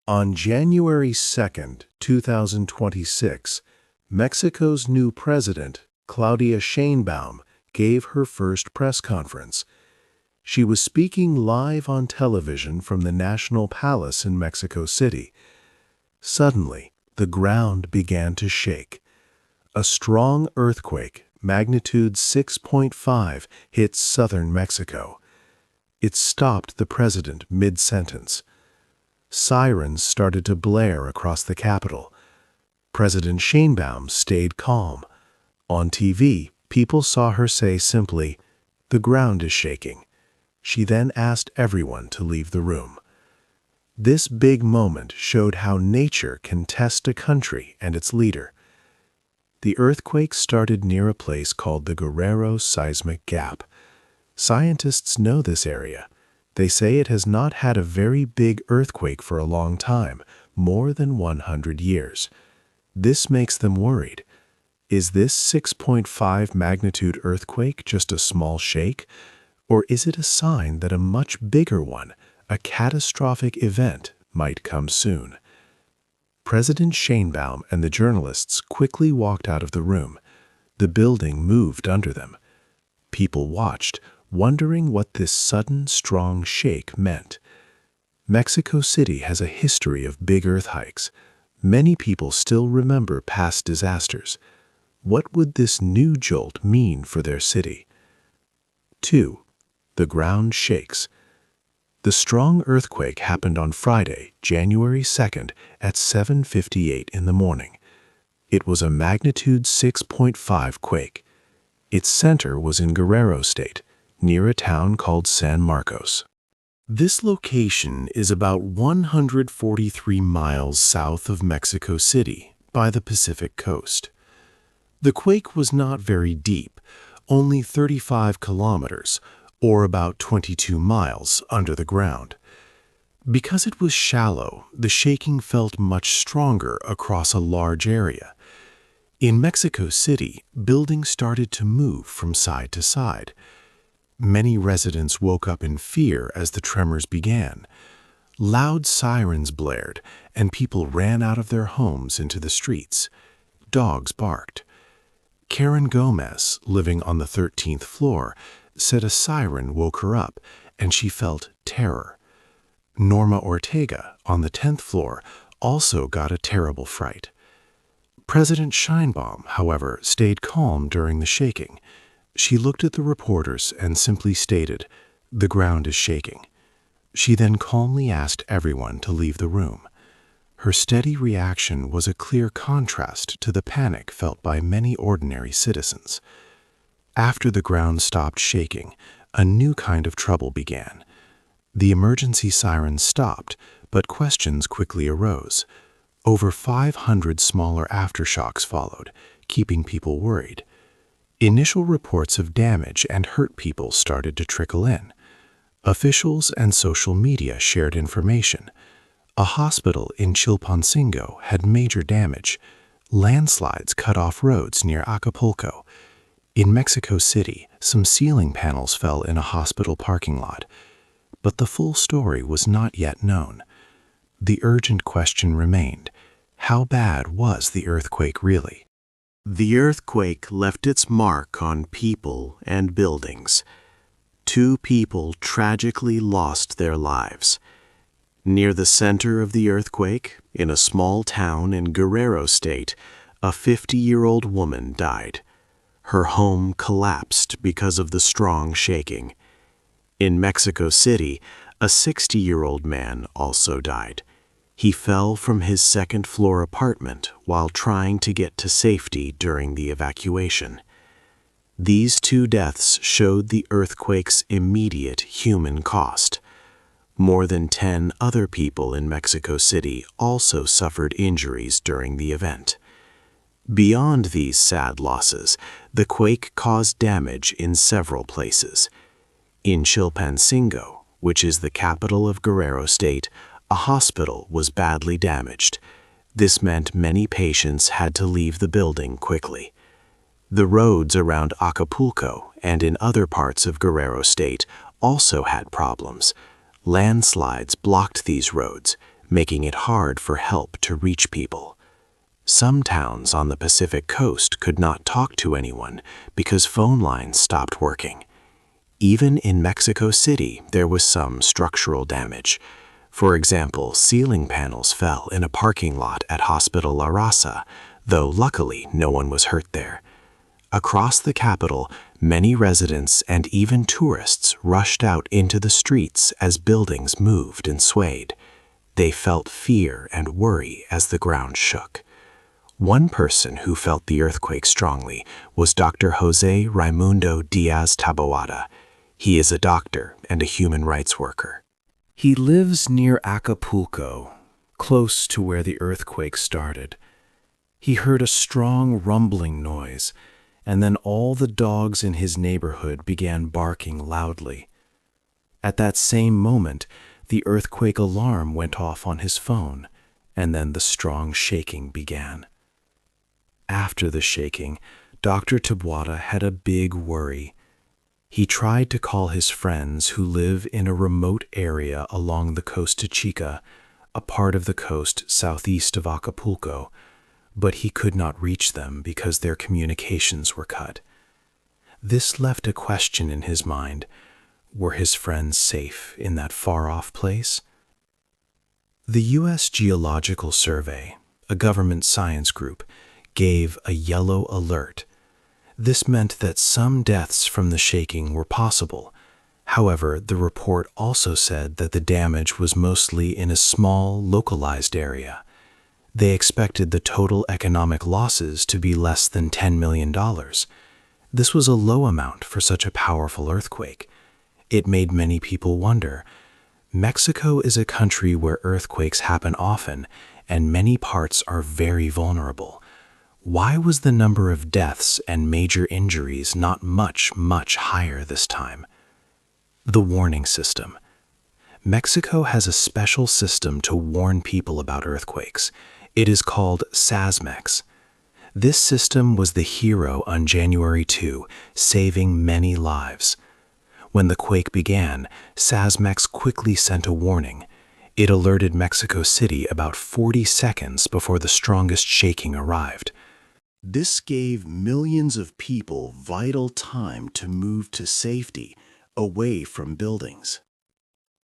On January 2nd, 2026, Mexico's new president, Claudia Sheinbaum, gave her first press conference. She was speaking live on television from the National Palace in Mexico City. Suddenly, the ground began to shake. A strong earthquake, magnitude 6.5, hit southern Mexico. It stopped the president mid-sentence. Sirens started to blare across the capital. President Sheinbaum stayed calm. On TV, people saw her say simply, "The ground is shaking." She then asked everyone to leave the room. This big moment showed how nature can test a country and its leader. The earthquake started near a place called the Guerrero Seismic Gap. Scientists know this area. They say it has not had a very big earthquake for a long time, more than 100 years. This makes them worried. Is this 6.5 magnitude earthquake just a small shake? Or is it a sign that a much bigger one, a catastrophic event, might come soon? President Sheinbaum and the journalists quickly walked out of the room. The building moved under them. People watched, wondering what this sudden, strong shake meant. Mexico City has a history of big earth hikes. Many people still remember past disasters. What would this new jolt mean for their city? 2. The ground shakes. The strong earthquake happened on Friday, January 2nd at 7:58 in the morning. It was a magnitude 6.5 quake. Its center was in Guerrero State, near a town called San Marcos. This location is about 143 miles south of Mexico City by the Pacific coast. The quake was not very deep, only 35 kilometers, or about 22 miles under the ground. Because it was shallow, the shaking felt much stronger across a large area. In Mexico City, buildings started to move from side to side. Many residents woke up in fear as the tremors began. Loud sirens blared, and people ran out of their homes into the streets. Dogs barked. Karen Gomez, living on the 13th floor, said a siren woke her up, and she felt terror. Norma Ortega, on the 10th floor, also got a terrible fright. President Sheinbaum, however, stayed calm during the shaking. She looked at the reporters and simply stated, "The ground is shaking." She then calmly asked everyone to leave the room. Her steady reaction was a clear contrast to the panic felt by many ordinary citizens. After the ground stopped shaking, a new kind of trouble began. The emergency sirens stopped, but questions quickly arose. Over 500 smaller aftershocks followed, keeping people worried. Initial reports of damage and hurt people started to trickle in. Officials and social media shared information. A hospital in Chilpancingo had major damage. Landslides cut off roads near Acapulco. In Mexico City, some ceiling panels fell in a hospital parking lot. But the full story was not yet known. The urgent question remained: how bad was the earthquake really? The earthquake left its mark on people and buildings. 2 people tragically lost their lives. Near the center of the earthquake, in a small town in Guerrero State, a 50-year-old woman died. Her home collapsed because of the strong shaking. In Mexico City, a 60-year-old man also died. He fell from his second-floor apartment while trying to get to safety during the evacuation. These 2 deaths showed the earthquake's immediate human cost. More than 10 other people in Mexico City also suffered injuries during the event. Beyond these sad losses, the quake caused damage in several places. In Chilpancingo, which is the capital of Guerrero State, a hospital was badly damaged. This meant many patients had to leave the building quickly. The roads around Acapulco and in other parts of Guerrero State also had problems. Landslides blocked these roads, making it hard for help to reach people. Some towns on the Pacific coast could not talk to anyone because phone lines stopped working. Even in Mexico City, there was some structural damage. For example, ceiling panels fell in a parking lot at Hospital La Raza, though luckily no one was hurt there. Across the capital, many residents and even tourists rushed out into the streets as buildings moved and swayed. They felt fear and worry as the ground shook. One person who felt the earthquake strongly was Dr. Jose Raimundo Diaz Taboada. He is a doctor and a human rights worker. He lives near Acapulco, close to where the earthquake started. He heard a strong rumbling noise, and then all the dogs in his neighborhood began barking loudly. At that same moment, the earthquake alarm went off on his phone, and then the strong shaking began. After the shaking, Dr. Taboada had a big worry. He tried to call his friends who live in a remote area along the Costa Chica, a part of the coast southeast of Acapulco, but he could not reach them because their communications were cut. This left a question in his mind. Were his friends safe in that far-off place? The U.S. Geological Survey, a government science group, gave a yellow alert. This meant that some deaths from the shaking were possible. However, the report also said that the damage was mostly in a small, localized area. They expected the total economic losses to be less than $10 million. This was a low amount for such a powerful earthquake. It made many people wonder. Mexico is a country where earthquakes happen often, and many parts are very vulnerable. Why was the number of deaths and major injuries not much higher this time? The warning system. Mexico has a special system to warn people about earthquakes. It is called SASMEX. This system was the hero on January 2, saving many lives. When the quake began, SASMEX quickly sent a warning. It alerted Mexico City about 40 seconds before the strongest shaking arrived. This gave millions of people vital time to move to safety, away from buildings.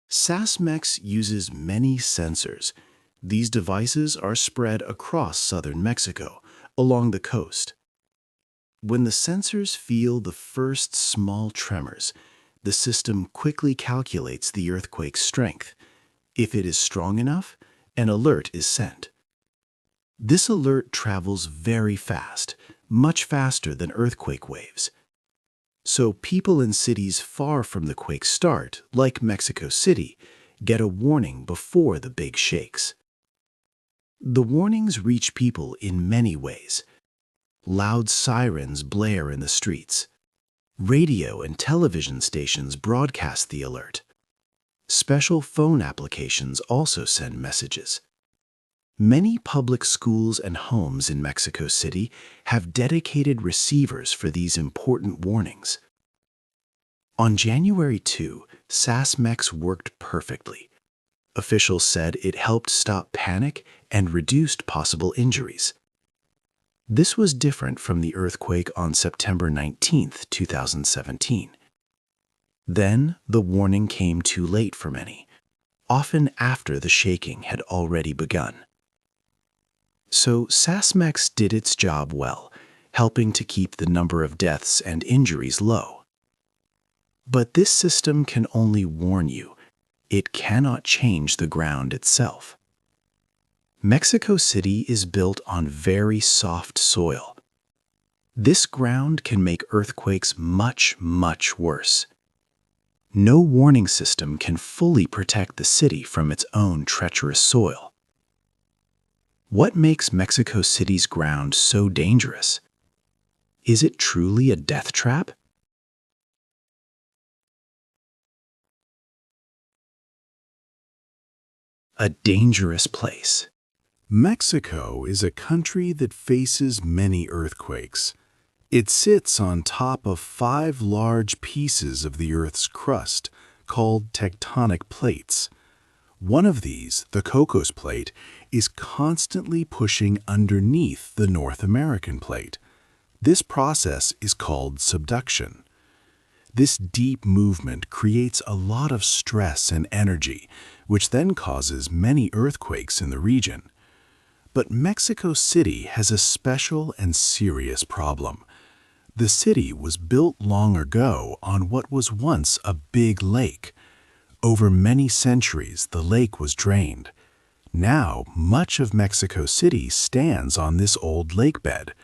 SASMEX uses many sensors. These devices are spread across southern Mexico, along the coast. When the sensors feel the first small tremors, the system quickly calculates the earthquake's strength. If it is strong enough, an alert is sent. This alert travels very fast, much faster than earthquake waves. So people in cities far from the quake's start, like Mexico City, get a warning before the big shakes. The warnings reach people in many ways. Loud sirens blare in the streets. Radio and television stations broadcast the alert. Special phone applications also send messages. Many public schools and homes in Mexico City have dedicated receivers for these important warnings. On January 2, SASMEX worked perfectly. Officials said it helped stop panic and reduced possible injuries. This was different from the earthquake on September 19, 2017. Then, the warning came too late for many, often after the shaking had already begun. So SASMEX did its job well, helping to keep the number of deaths and injuries low. But this system can only warn you. It cannot change the ground itself. Mexico City is built on very soft soil. This ground can make earthquakes much worse. No warning system can fully protect the city from its own treacherous soil. What makes Mexico City's ground so dangerous? Is it truly a death trap? A dangerous place. Mexico is a country that faces many earthquakes. It sits on top of 5 large pieces of the Earth's crust, called tectonic plates. One of these, the Cocos Plate, is constantly pushing underneath the North American Plate. This process is called subduction. This deep movement creates a lot of stress and energy, which then causes many earthquakes in the region. But Mexico City has a special and serious problem. The city was built long ago on what was once a big lake. Over many centuries, the lake was drained. Now, much of Mexico City stands on this old lake bed.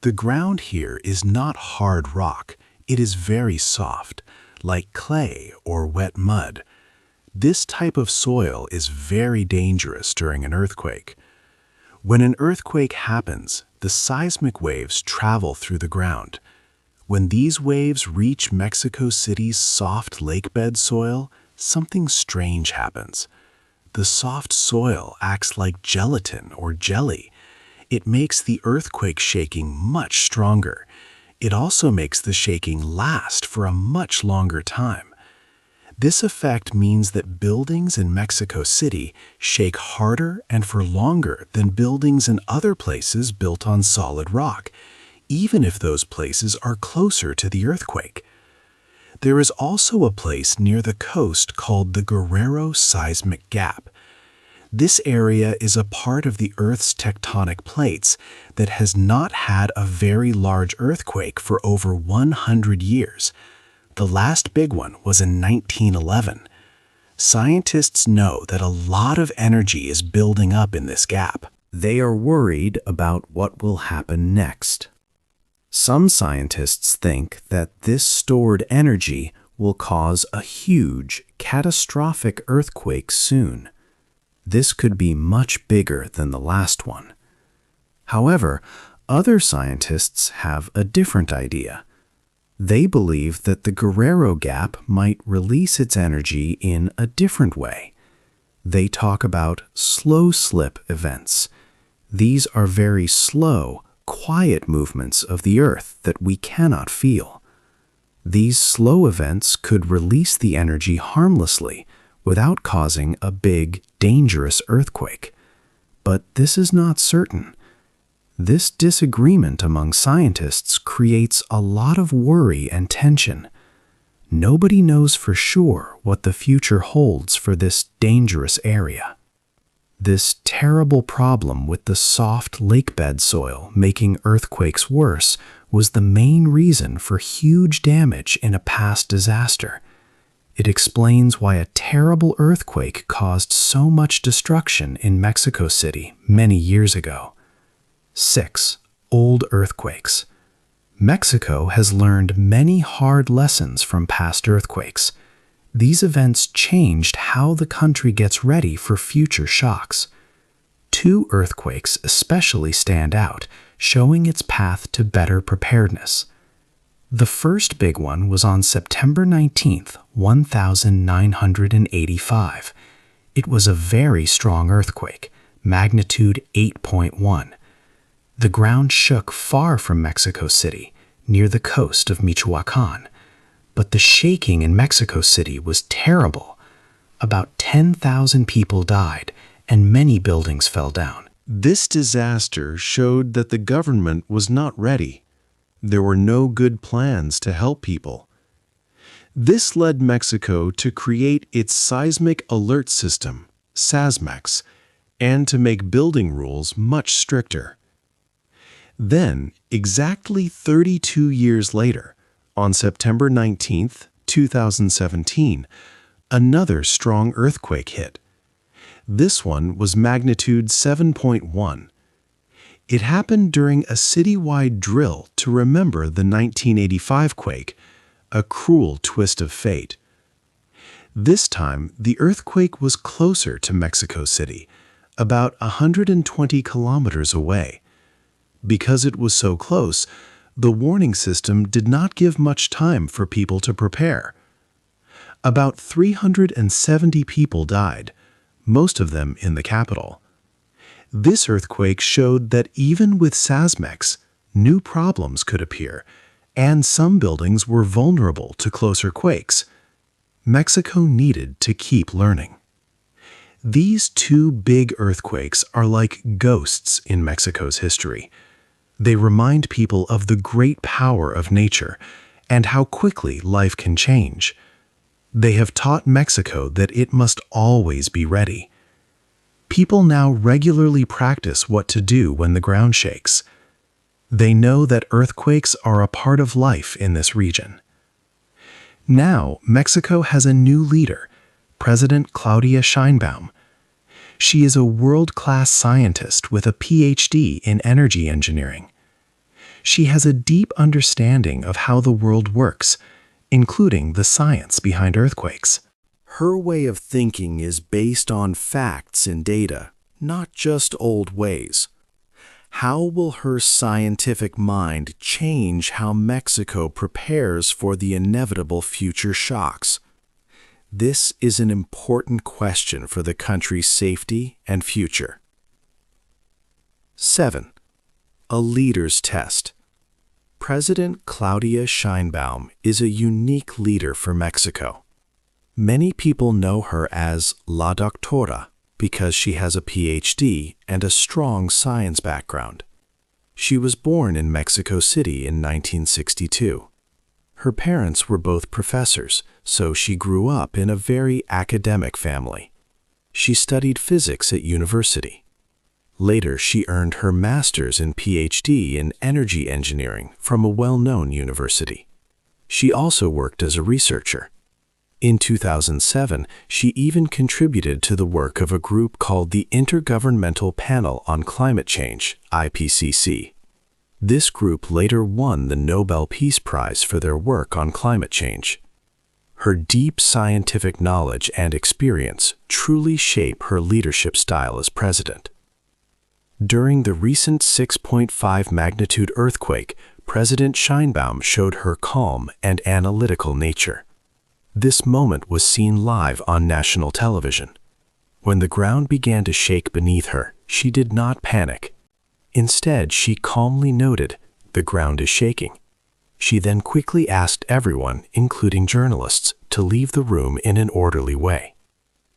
The ground here is not hard rock. It is very soft, like clay or wet mud. This type of soil is very dangerous during an earthquake. When an earthquake happens, the seismic waves travel through the ground. When these waves reach Mexico City's soft lakebed soil, something strange happens. The soft soil acts like gelatin or jelly. It makes the earthquake shaking much stronger. It also makes the shaking last for a much longer time. This effect means that buildings in Mexico City shake harder and for longer than buildings in other places built on solid rock, even if those places are closer to the earthquake. There is also a place near the coast called the Guerrero Seismic Gap. This area is a part of the Earth's tectonic plates that has not had a very large earthquake for over 100 years. The last big one was in 1911. Scientists know that a lot of energy is building up in this gap. They are worried about what will happen next. Some scientists think that this stored energy will cause a huge, catastrophic earthquake soon. This could be much bigger than the last one. However, other scientists have a different idea. They believe that the Guerrero Gap might release its energy in a different way. They talk about slow slip events. These are very slow, quiet movements of the Earth that we cannot feel. These slow events could release the energy harmlessly without causing a big, dangerous earthquake. But this is not certain. This disagreement among scientists creates a lot of worry and tension. Nobody knows for sure what the future holds for this dangerous area. This terrible problem with the soft lakebed soil making earthquakes worse was the main reason for huge damage in a past disaster. It explains why a terrible earthquake caused so much destruction in Mexico City many years ago. 6. Old earthquakes. Mexico has learned many hard lessons from past earthquakes. These events changed how the country gets ready for future shocks. 2 earthquakes especially stand out, showing its path to better preparedness. The first big one was on September 19, 1985. It was a very strong earthquake, magnitude 8.1. The ground shook far from Mexico City, near the coast of Michoacán. But the shaking in Mexico City was terrible. About 10,000 people died, and many buildings fell down. This disaster showed that the government was not ready. There were no good plans to help people. This led Mexico to create its Seismic Alert System, SASMEX, and to make building rules much stricter. Then, exactly 32 years later, on September 19, 2017, another strong earthquake hit. This one was magnitude 7.1. It happened during a citywide drill to remember the 1985 quake, a cruel twist of fate. This time, the earthquake was closer to Mexico City, about 120 kilometers away. Because it was so close, the warning system did not give much time for people to prepare. About 370 people died, most of them in the capital. This earthquake showed that even with SASMEX, new problems could appear, and some buildings were vulnerable to closer quakes. Mexico needed to keep learning. These two big earthquakes are like ghosts in Mexico's history. They remind people of the great power of nature and how quickly life can change. They have taught Mexico that it must always be ready. People now regularly practice what to do when the ground shakes. They know that earthquakes are a part of life in this region. Now, Mexico has a new leader, President Claudia Sheinbaum. She is a world-class scientist with a PhD in energy engineering. She has a deep understanding of how the world works, including the science behind earthquakes. Her way of thinking is based on facts and data, not just old ways. How will her scientific mind change how Mexico prepares for the inevitable future shocks? This is an important question for the country's safety and future. 7. A leader's test. President Claudia Sheinbaum is a unique leader for Mexico. Many people know her as La Doctora because she has a PhD and a strong science background. She was born in Mexico City in 1962. Her parents were both professors, so she grew up in a very academic family. She studied physics at university. Later, she earned her master's and PhD in energy engineering from a well-known university. She also worked as a researcher. In 2007, she even contributed to the work of a group called the Intergovernmental Panel on Climate Change, IPCC. This group later won the Nobel Peace Prize for their work on climate change. Her deep scientific knowledge and experience truly shape her leadership style as president. During the recent 6.5 magnitude earthquake, President Sheinbaum showed her calm and analytical nature. This moment was seen live on national television. When the ground began to shake beneath her, she did not panic. Instead, she calmly noted, "The ground is shaking." She then quickly asked everyone, including journalists, to leave the room in an orderly way.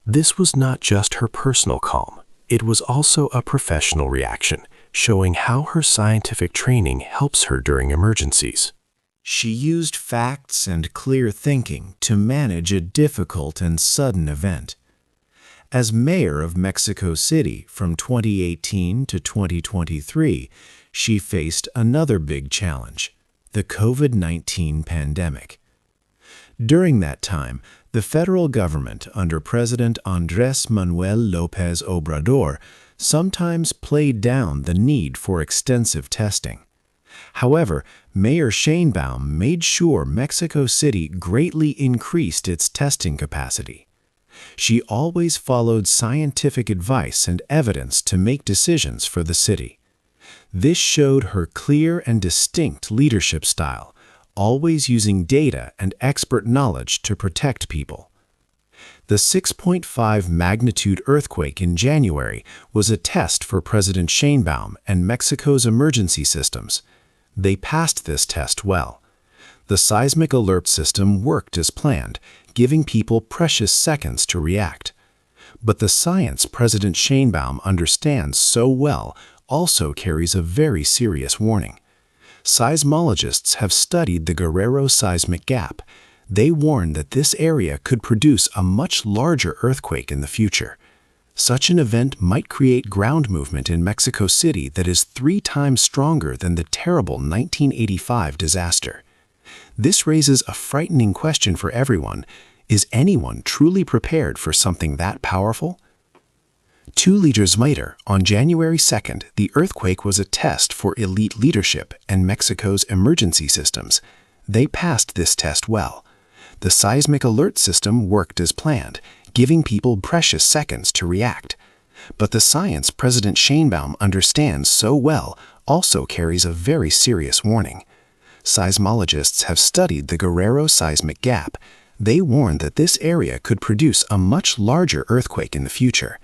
This was not just her personal calm. It was also a professional reaction, showing how her scientific training helps her during emergencies. She used facts and clear thinking to manage a difficult and sudden event. As mayor of Mexico City from 2018 to 2023, she faced another big challenge, the COVID-19 pandemic. During that time, the federal government under President Andrés Manuel López Obrador sometimes played down the need for extensive testing. However, Mayor Sheinbaum made sure Mexico City greatly increased its testing capacity. She always followed scientific advice and evidence to make decisions for the city. This showed her clear and distinct leadership style, always using data and expert knowledge to protect people. The 6.5 magnitude earthquake in January was a test for President Sheinbaum and Mexico's emergency systems. They passed this test well. The seismic alert system worked as planned, giving people precious seconds to react. But the science President Sheinbaum understands so well also carries a very serious warning. Seismologists have studied the Guerrero seismic gap. They warn that this area could produce a much larger earthquake in the future. Such an event might create ground movement in Mexico City that is 3 times stronger than the terrible 1985 disaster. This raises a frightening question for everyone. Is anyone truly prepared for something that powerful? 2 years later, on January 2nd, the earthquake was a test for elite leadership and Mexico's emergency systems. They passed this test well. The seismic alert system worked as planned, giving people precious seconds to react. But the science President Sheinbaum understands so well also carries a very serious warning. Seismologists have studied the Guerrero seismic gap. They warn that this area could produce a much larger earthquake in the future.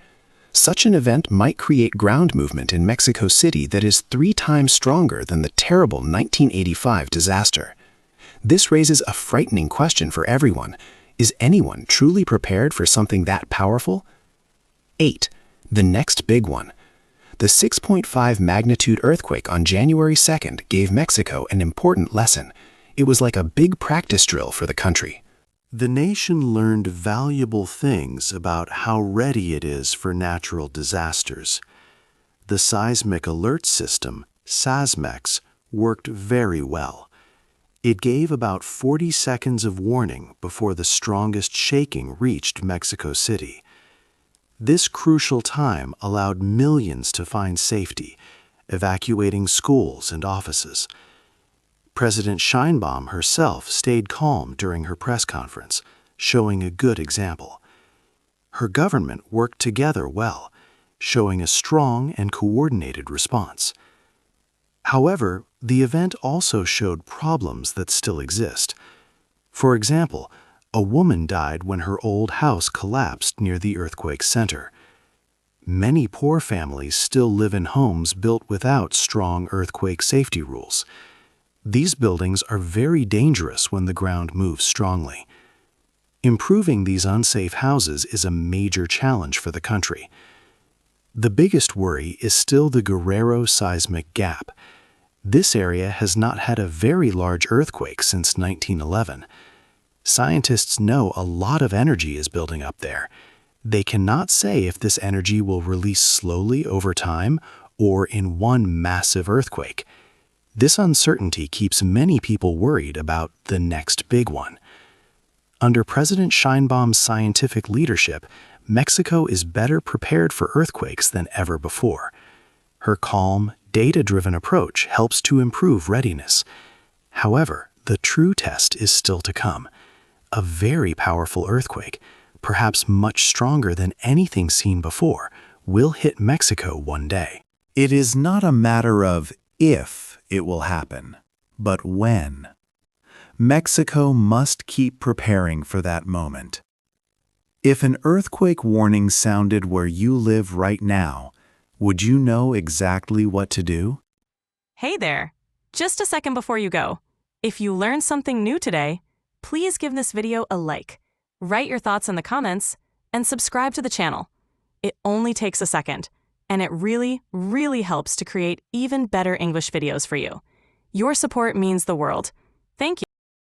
Such an event might create ground movement in Mexico City that is 3 times stronger than the terrible 1985 disaster. This raises a frightening question for everyone. Is anyone truly prepared for something that powerful? 8. The next big one. The 6.5 magnitude earthquake on January 2nd gave Mexico an important lesson. It was like a big practice drill for the country. The nation learned valuable things about how ready it is for natural disasters. The seismic alert system, SASMEX, worked very well. It gave about 40 seconds of warning before the strongest shaking reached Mexico City. This crucial time allowed millions to find safety, evacuating schools and offices. President Sheinbaum herself stayed calm during her press conference, showing a good example. Her government worked together well, showing a strong and coordinated response. However, the event also showed problems that still exist. For example, a woman died when her old house collapsed near the earthquake's center. Many poor families still live in homes built without strong earthquake safety rules. These buildings are very dangerous when the ground moves strongly. Improving these unsafe houses is a major challenge for the country. The biggest worry is still the Guerrero seismic gap. This area has not had a very large earthquake since 1911. Scientists know a lot of energy is building up there. They cannot say if this energy will release slowly over time or in one massive earthquake. This uncertainty keeps many people worried about the next big one. Under President Sheinbaum's scientific leadership, Mexico is better prepared for earthquakes than ever before. Her calm, data-driven approach helps to improve readiness. However, the true test is still to come. A very powerful earthquake, perhaps much stronger than anything seen before, will hit Mexico one day. It is not a matter of if it will happen, but when. Mexico must keep preparing for that moment. If an earthquake warning sounded where you live right now, would you know exactly what to do? Hey there! Just a second before you go. If you learned something new today, please give this video a like, write your thoughts in the comments, and subscribe to the channel. It only takes a second, and it really, really helps to create even better English videos for you. Your support means the world. Thank you.